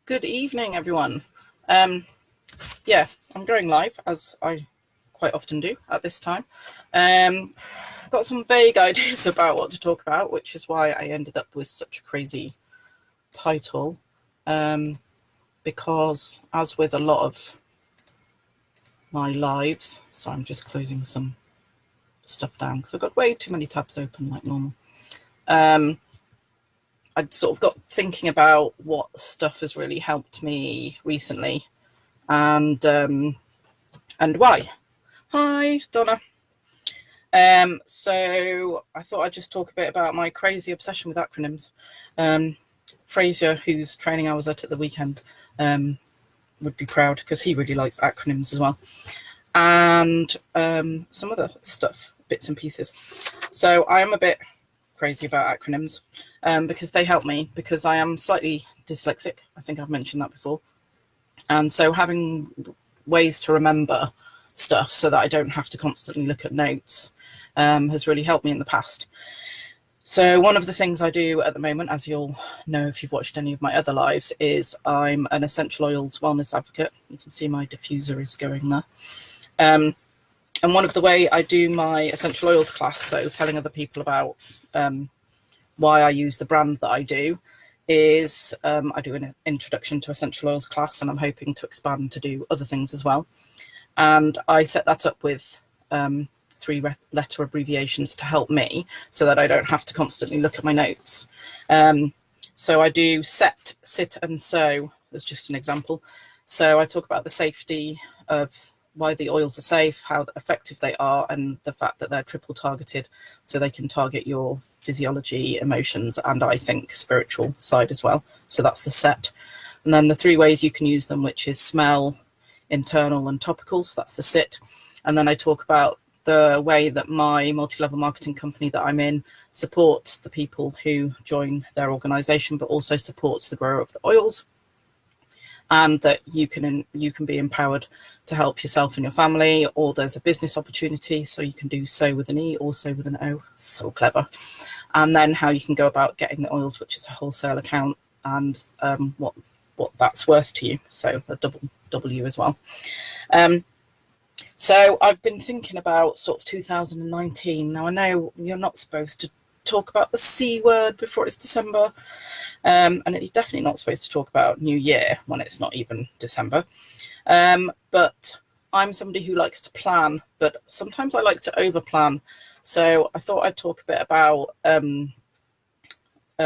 Good evening, everyone. Yeah, I'm going live, as I quite often do at this time. I've got some vague ideas about what to talk about, which is why I ended up with such a crazy title. Because, as with a lot of my lives, so I'm just closing some stuff down because I've got way too many tabs open like normal. I'd sort of got thinking about what stuff has really helped me recently, and why. Hi, Donna. So I thought I'd just talk a bit about my crazy obsession with acronyms. Fraser, whose training I was at the weekend, would be proud because he really likes acronyms as well, and some other stuff, bits and pieces. So I am a bit crazy about acronyms because they help me, because I am slightly dyslexic. I think I've mentioned that before. And so having ways to remember stuff so that I don't have to constantly look at notes has really helped me in the past. So one of the things I do at the moment, as you'll know if you've watched any of my other lives, is I'm an essential oils wellness advocate. You can see my diffuser is going there. And one of the way I do my essential oils class, so telling other people about why I use the brand that I do, is I do an introduction to essential oils class, and I'm hoping to expand to do other things as well. And I set that up with 3-letter abbreviations to help me so that I don't have to constantly look at my notes. So I do set, sit, and sew as just an example. So I talk about the safety of why the oils are safe, how effective they are, and the fact that they're triple targeted, so they can target your physiology, emotions, and I think spiritual side as well. So that's the set. And then the 3 ways you can use them, which is smell, internal, and topical. So that's the sit. And then I talk about the way that my multi-level marketing company that I'm in supports the people who join their organization, but also supports the grower of the oils, and that you can be empowered to help yourself and your family, or there's a business opportunity, so you can do so with an E, also with an O. So clever. And then how you can go about getting the oils, which is a wholesale account, and what that's worth to you, so a double W as well. So I've been thinking about sort of 2019. Now I know you're not supposed to talk about the C word before it's December, and you're definitely not supposed to talk about New Year when it's not even December. But I'm somebody who likes to plan, but sometimes I like to over-plan. So I thought I'd talk a bit about a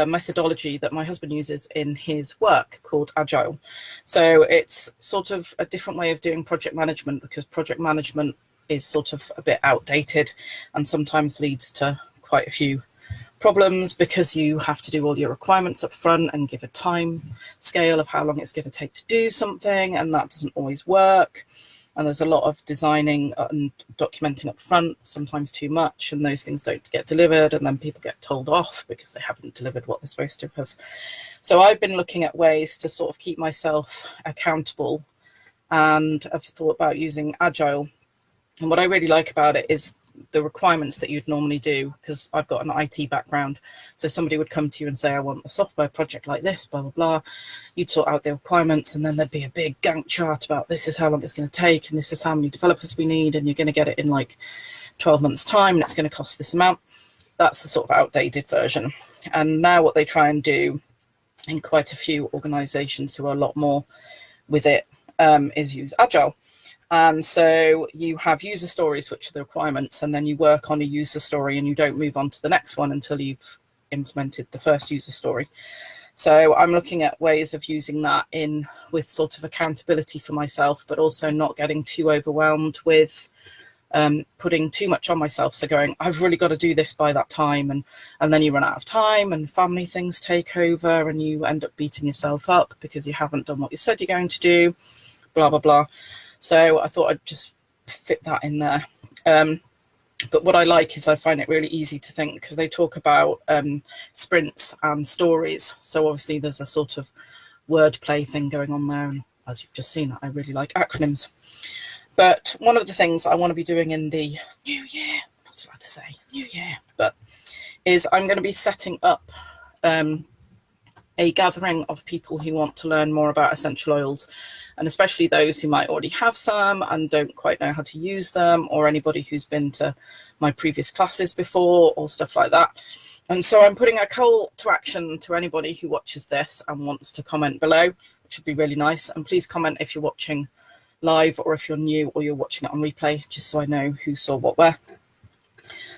methodology that my husband uses in his work called agile. So it's sort of a different way of doing project management, because project management is sort of a bit outdated and sometimes leads to quite a few problems, because you have to do all your requirements up front and give a time scale of how long it's going to take to do something, and that doesn't always work. And there's a lot of designing and documenting up front, sometimes too much, and those things don't get delivered, and then people get told off because they haven't delivered what they're supposed to have. So I've been looking at ways to sort of keep myself accountable, and I've thought about using agile. And what I really like about it is the requirements that you'd normally do, because I've got an IT background. So somebody would come to you and say, I want a software project like this, blah, blah, blah. You'd sort out the requirements, and then there'd be a big Gantt chart about this is how long it's going to take, and this is how many developers we need, and you're going to get it in like 12 months time, and it's going to cost this amount. That's the sort of outdated version. And now what they try and do in quite a few organizations who are a lot more with it is use agile. And so you have user stories, which are the requirements, and then you work on a user story, and you don't move on to the next one until you've implemented the first user story. So I'm looking at ways of using that in with sort of accountability for myself, but also not getting too overwhelmed with putting too much on myself. So going, I've really got to do this by that time, and then you run out of time, and family things take over, and you end up beating yourself up because you haven't done what you said you're going to do, blah, blah, blah. So I thought I'd just fit that in there. But what I like is I find it really easy to think, because they talk about sprints and stories. So obviously there's a sort of wordplay thing going on there. And as you've just seen, I really like acronyms. But one of the things I want to be doing in the new year, I'm not allowed to say new year, but is I'm going to be setting up a gathering of people who want to learn more about essential oils, and especially those who might already have some and don't quite know how to use them, or anybody who's been to my previous classes before or stuff like that. And so I'm putting a call to action to anybody who watches this and wants to comment below, which would be really nice. And please comment if you're watching live or if you're new or you're watching it on replay, just so I know who saw what where.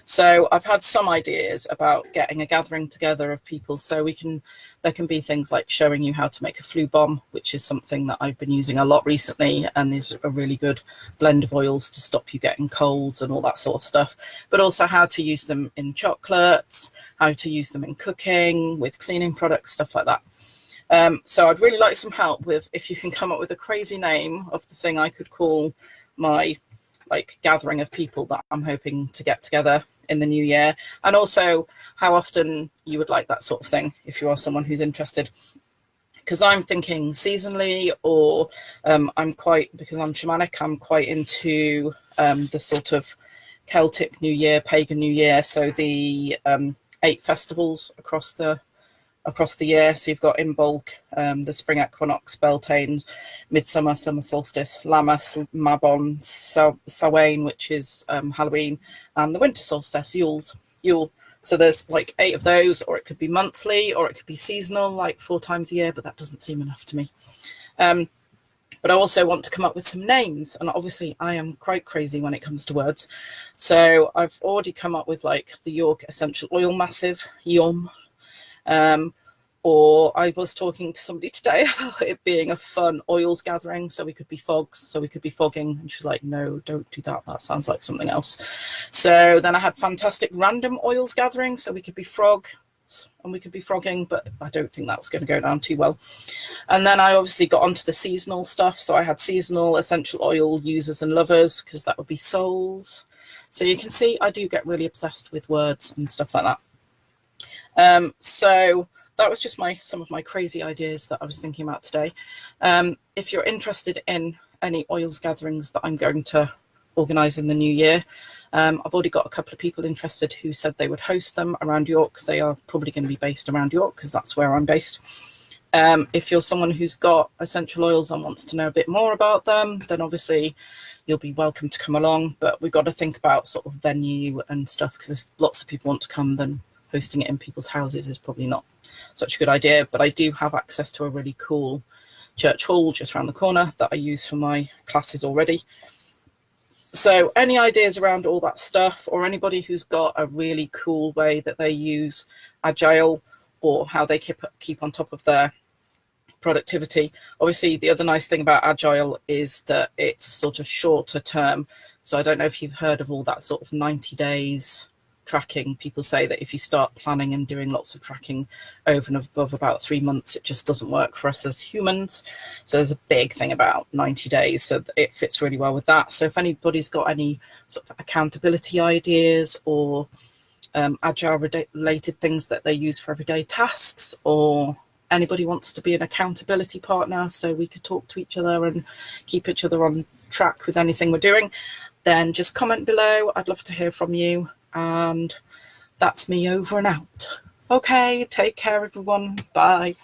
So I've had some ideas about getting a gathering together of people, so there can be things like showing you how to make a flu bomb, which is something that I've been using a lot recently and is a really good blend of oils to stop you getting colds and all that sort of stuff, but also how to use them in chocolates, how to use them in cooking, with cleaning products, stuff like that. So I'd really like some help with, if you can come up with a crazy name of the thing I could call my gathering of people that I'm hoping to get together in the new year, and also how often you would like that sort of thing if you are someone who's interested. Because I'm thinking seasonally, or because I'm shamanic, I'm quite into the sort of Celtic New Year, pagan New Year, so the 8 festivals across the year. So you've got Imbolc, the spring equinox, Beltane, midsummer, summer solstice, Lammas, Mabon, Samhain, which is Halloween, and the winter solstice, Yule. So there's like 8 of those, or it could be monthly, or it could be seasonal, like 4 times a year, but that doesn't seem enough to me. But I also want to come up with some names, and obviously I am quite crazy when it comes to words. So I've already come up with like the York Essential Oil Massive, YOM. Or I was talking to somebody today about it being a fun oils gathering, so we could be fogs, so we could be fogging, and she was like, no, don't do that, that sounds like something else. So then I had fantastic random oils gathering, so we could be frogs and we could be frogging, but I don't think that was going to go down too well. And then I obviously got onto the seasonal stuff, so I had seasonal essential oil users and lovers, because that would be souls. So you can see I do get really obsessed with words and stuff like that. So that was just some of my crazy ideas that I was thinking about today. If you're interested in any oils gatherings that I'm going to organise in the new year, I've already got a couple of people interested who said they would host them around York. They are probably going to be based around York, because that's where I'm based. If you're someone who's got essential oils and wants to know a bit more about them, then obviously you'll be welcome to come along. But we've got to think about sort of venue and stuff, because if lots of people want to come, then hosting it in people's houses is probably not such a good idea. But I do have access to a really cool church hall just around the corner that I use for my classes already. So any ideas around all that stuff, or anybody who's got a really cool way that they use agile, or how they keep on top of their productivity. Obviously, the other nice thing about agile is that it's sort of shorter term. So I don't know if you've heard of all that sort of 90 days tracking. People say that if you start planning and doing lots of tracking over and above about 3 months, it just doesn't work for us as humans. So there's a big thing about 90 days, so it fits really well with that. So if anybody's got any sort of accountability ideas, or agile related things that they use for everyday tasks, or anybody wants to be an accountability partner so we could talk to each other and keep each other on track with anything we're doing, then just comment below. I'd love to hear from you. And that's me over and out. Okay, take care everyone. Bye.